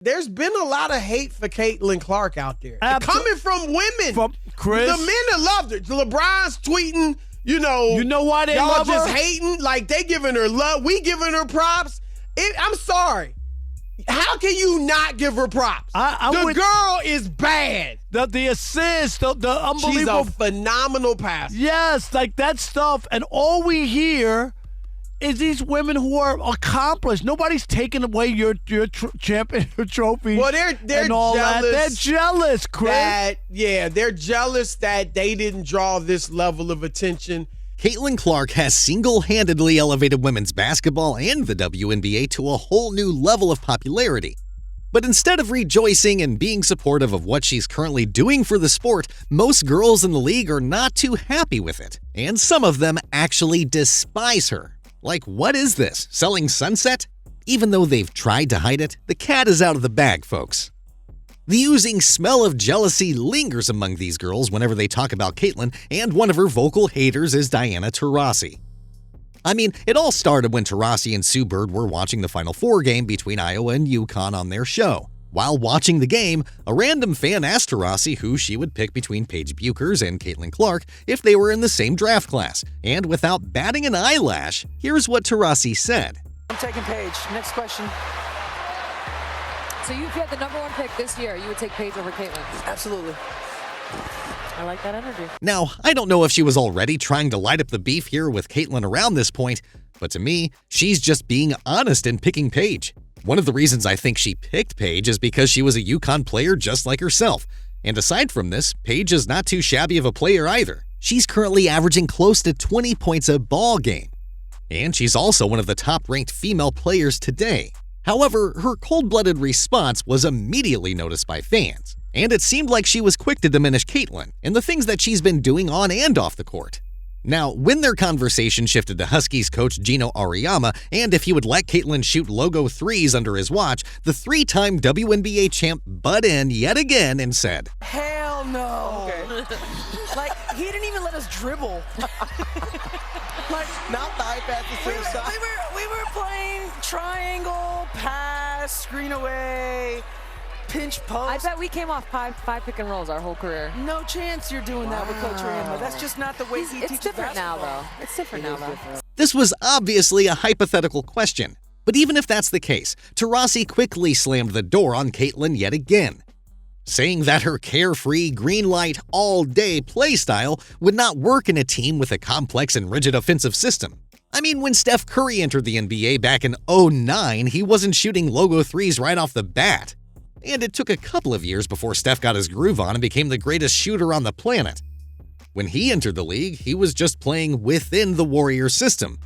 There's been a lot of hate for Caitlin Clark out there. Coming from women. From Chris. The men that loved her. LeBron's tweeting, you know why they y'all love just her? hating. Like, they giving her love. We giving her props. I'm sorry. How can you not give her props? The girl is bad. The assist, the unbelievable. She's a phenomenal passer. Yes, like that stuff. And all we hear is these women who are accomplished. Nobody's taking away your champion trophy. Well, they're and all jealous. That. They're jealous, Chris. They're jealous that they didn't draw this level of attention. Caitlin Clark has single-handedly elevated women's basketball and the WNBA to a whole new level of popularity. But instead of rejoicing and being supportive of what she's currently doing for the sport, most girls in the league are not too happy with it. And some of them actually despise her. Like, what is this? Selling sunset? Even though they've tried to hide it, the cat is out of the bag, folks. The oozing smell of jealousy lingers among these girls whenever they talk about Caitlin, and one of her vocal haters is Diana Taurasi. I mean, it all started when Taurasi and Sue Bird were watching the Final Four game between Iowa and UConn on their show. While watching the game, a random fan asked Taurasi who she would pick between Paige Bueckers and Caitlin Clark if they were in the same draft class. And without batting an eyelash, here's what Taurasi said. I'm taking Paige. Next question. So if you had the number one pick this year, you would take Paige over Caitlin? Absolutely. I like that energy. Now, I don't know if she was already trying to light up the beef here with Caitlin around this point, but to me, she's just being honest in picking Paige. One of the reasons I think she picked Paige is because she was a UConn player just like herself. And aside from this, Paige is not too shabby of a player either. She's currently averaging close to 20 points a ball game. And she's also one of the top-ranked female players today. However, her cold-blooded response was immediately noticed by fans, and it seemed like she was quick to diminish Caitlin and the things that she's been doing on and off the court. Now, when their conversation shifted to Huskies coach Gino Auriemma and if he would let Caitlin shoot logo threes under his watch, the three-time WNBA champ butt in yet again and said, Hell no. Okay. Like, he didn't even let us dribble. Like, not the high pass to the side. We were playing triangle, pass, screen away, pinch post. I bet we came off five pick and rolls our whole career. No chance you're doing that with Coach Auriemma. That's just not the way he teaches It's different now, basketball. though. It's different now, though. This was obviously a hypothetical question. But even if that's the case, Taurasi quickly slammed the door on Caitlin yet again, saying that her carefree, green light, all-day play style would not work in a team with a complex and rigid offensive system. I mean, when Steph Curry entered the NBA back in 2009, he wasn't shooting logo threes right off the bat. And it took a couple of years before Steph got his groove on and became the greatest shooter on the planet. When he entered the league, he was just playing within the Warriors system.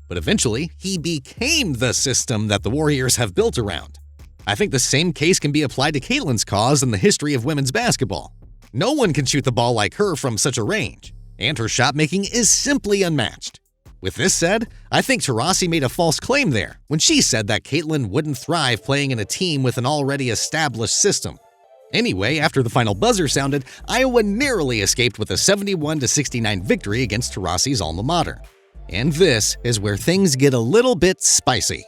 But eventually, he became the system that the Warriors have built around. I think the same case can be applied to Caitlin's cause in the history of women's basketball. No one can shoot the ball like her from such a range, and her shot making is simply unmatched. With this said, I think Taurasi made a false claim there when she said that Caitlin wouldn't thrive playing in a team with an already established system. Anyway, after the final buzzer sounded, Iowa narrowly escaped with a 71-69 victory against Taurasi's alma mater. And this is where things get a little bit spicy.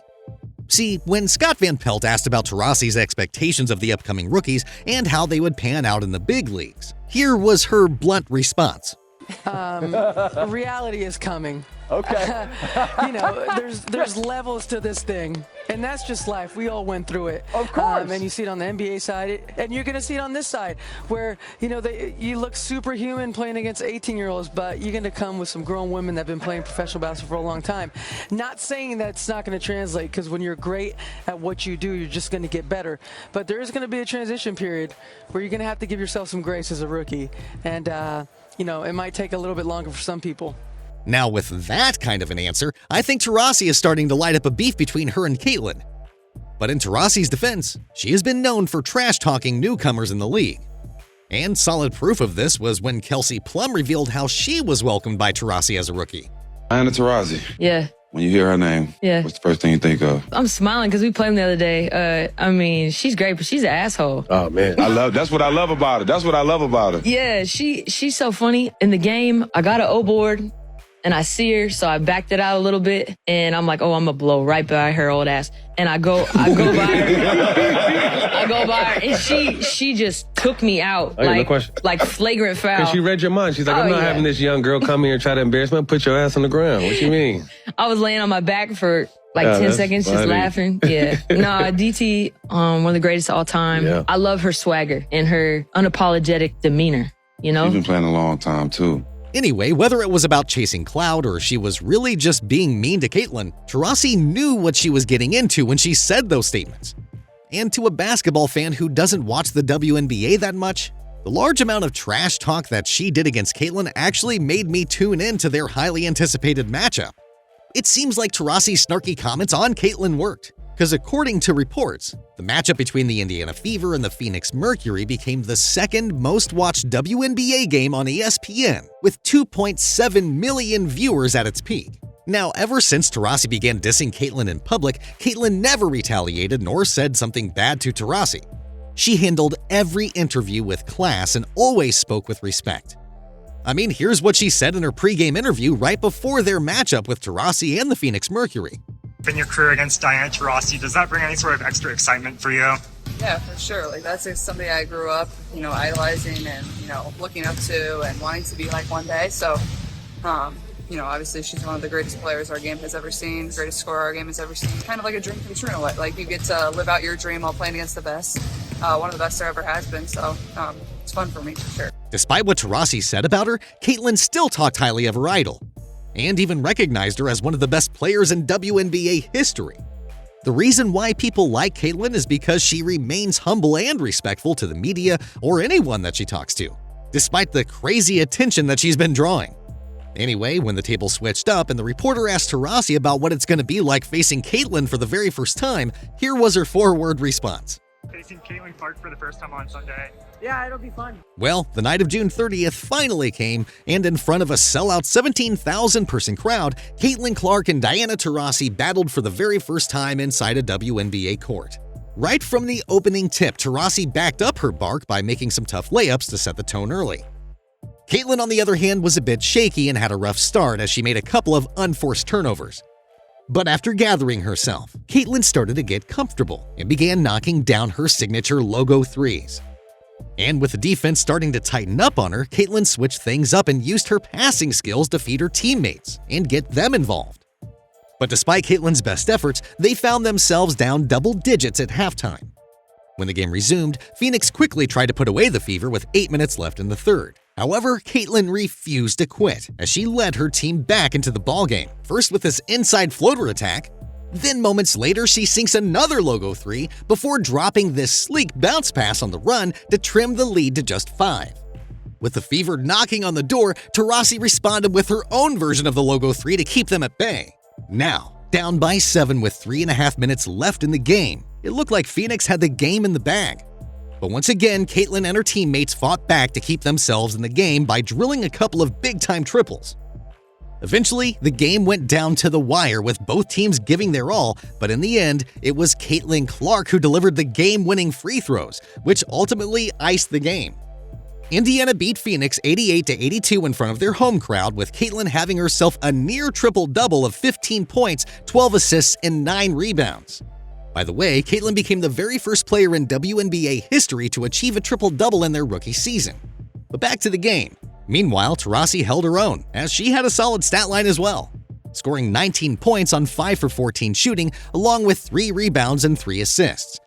See, when Scott Van Pelt asked about Taurasi's expectations of the upcoming rookies and how they would pan out in the big leagues, here was her blunt response. Reality is coming. Okay. There's levels to this thing, and that's just life. We all went through it. Of course. And you see it on the NBA side, and you're going to see it on this side, where, you look superhuman playing against 18-year-olds, but you're going to come with some grown women that have been playing professional basketball for a long time. Not saying that's not going to translate, because when you're great at what you do, you're just going to get better. But there is going to be a transition period where you're going to have to give yourself some grace as a rookie. And, it might take a little bit longer for some people. Now, with that kind of an answer, I think Taurasi is starting to light up a beef between her and Caitlin. But in Taurasi's defense, she has been known for trash-talking newcomers in the league. And solid proof of this was when Kelsey Plum revealed how she was welcomed by Taurasi as a rookie. Diana Taurasi. Yeah. When you hear her name, what's the first thing you think of? I'm smiling because we played them the other day. She's great, but she's an asshole. Oh, man. That's what I love about her. That's what I love about her. Yeah, she's so funny. In the game, I got an O board, and I see her, so I backed it out a little bit, and I'm like, oh, I'm gonna blow right by her old ass. And I go by her, and she just took me out, like flagrant foul. And she read your mind. She's like, I'm not having this young girl come here and try to embarrass me. Put your ass on the ground. What you mean? I was laying on my back for like 10 seconds, just laughing. Yeah. Nah, DT, one of the greatest of all time. Yeah. I love her swagger and her unapologetic demeanor, you know? She's been playing a long time, too. Anyway, whether it was about chasing clout or she was really just being mean to Caitlin, Taurasi knew what she was getting into when she said those statements. And to a basketball fan who doesn't watch the WNBA that much, the large amount of trash talk that she did against Caitlin actually made me tune in to their highly anticipated matchup. It seems like Taurasi's snarky comments on Caitlin worked, because according to reports, the matchup between the Indiana Fever and the Phoenix Mercury became the second most watched WNBA game on ESPN, with 2.7 million viewers at its peak. Now, ever since Taurasi began dissing Caitlin in public, Caitlin never retaliated nor said something bad to Taurasi. She handled every interview with class and always spoke with respect. I mean, here's what she said in her pregame interview right before their matchup with Taurasi and the Phoenix Mercury. In your career against Diana Taurasi, does that bring any sort of extra excitement for you? Yeah, for sure. Like, that's something I grew up, idolizing and, looking up to and wanting to be like one day. So, obviously she's one of the greatest players our game has ever seen, greatest scorer our game has ever seen. Kind of like a dream come true in a way. Like, you get to live out your dream while playing against the best, one of the best there ever has been. So, it's fun for me, for sure. Despite what Taurasi said about her, Caitlin still talked highly of her idol, and even recognized her as one of the best players in WNBA history. The reason why people like Caitlin is because she remains humble and respectful to the media or anyone that she talks to, despite the crazy attention that she's been drawing. Anyway, when the table switched up and the reporter asked Taurasi about what it's going to be like facing Caitlin for the very first time, here was her four-word response. Facing Caitlin Clark for the first time on Sunday. Yeah, it'll be fun. Well, the night of June 30th finally came, and in front of a sellout 17,000-person crowd, Caitlin Clark and Diana Taurasi battled for the very first time inside a WNBA court. Right from the opening tip, Taurasi backed up her bark by making some tough layups to set the tone early. Caitlin, on the other hand, was a bit shaky and had a rough start as she made a couple of unforced turnovers. But after gathering herself, Caitlin started to get comfortable and began knocking down her signature logo threes. And with the defense starting to tighten up on her, Caitlin switched things up and used her passing skills to feed her teammates and get them involved. But despite Caitlin's best efforts, they found themselves down double digits at halftime. When the game resumed, Phoenix quickly tried to put away the Fever with 8 minutes left in the third. However, Caitlin refused to quit as she led her team back into the ballgame, first with this inside floater attack. Then moments later, she sinks another logo three before dropping this sleek bounce pass on the run to trim the lead to just 5. With the Fever knocking on the door, Taurasi responded with her own version of the logo three to keep them at bay. Now, down by 7 with 3.5 minutes left in the game, it looked like Phoenix had the game in the bag. But once again, Caitlin and her teammates fought back to keep themselves in the game by drilling a couple of big-time triples. Eventually, the game went down to the wire with both teams giving their all, but in the end, it was Caitlin Clark who delivered the game-winning free throws, which ultimately iced the game. Indiana beat Phoenix 88-82 in front of their home crowd, with Caitlin having herself a near triple-double of 15 points, 12 assists, and 9 rebounds. By the way, Caitlin became the very first player in WNBA history to achieve a triple-double in their rookie season. But back to the game. Meanwhile, Taurasi held her own, as she had a solid stat line as well, scoring 19 points on 5 for 14 shooting, along with 3 rebounds and 3 assists.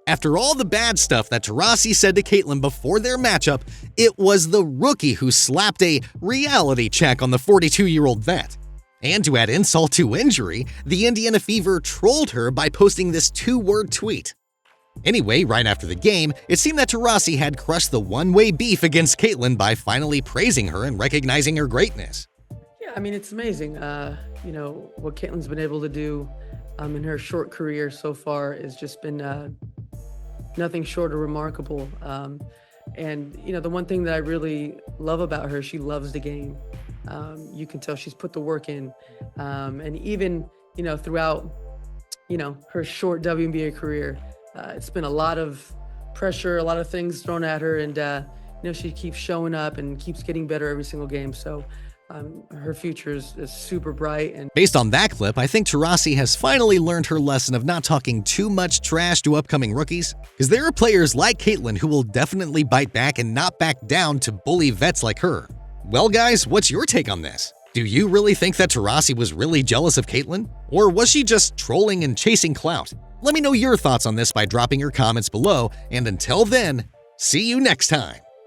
After all the bad stuff that Taurasi said to Caitlin before their matchup, it was the rookie who slapped a reality check on the 42-year-old vet. And to add insult to injury, the Indiana Fever trolled her by posting this 2-word tweet. Anyway, right after the game, it seemed that Taurasi had crushed the one-way beef against Caitlin by finally praising her and recognizing her greatness. Yeah, I mean, it's amazing. What Caitlin's been able to do in her short career so far has just been nothing short of remarkable. And the one thing that I really love about her, she loves the game. You can tell she's put the work in. And even, throughout, her short WNBA career, it's been a lot of pressure, a lot of things thrown at her. And, she keeps showing up and keeps getting better every single game. So her future is super bright. And based on that clip, I think Taurasi has finally learned her lesson of not talking too much trash to upcoming rookies, because there are players like Caitlin who will definitely bite back and not back down to bully vets like her. Well, guys, what's your take on this? Do you really think that Taurasi was really jealous of Caitlin? Or was she just trolling and chasing clout? Let me know your thoughts on this by dropping your comments below, and until then, see you next time.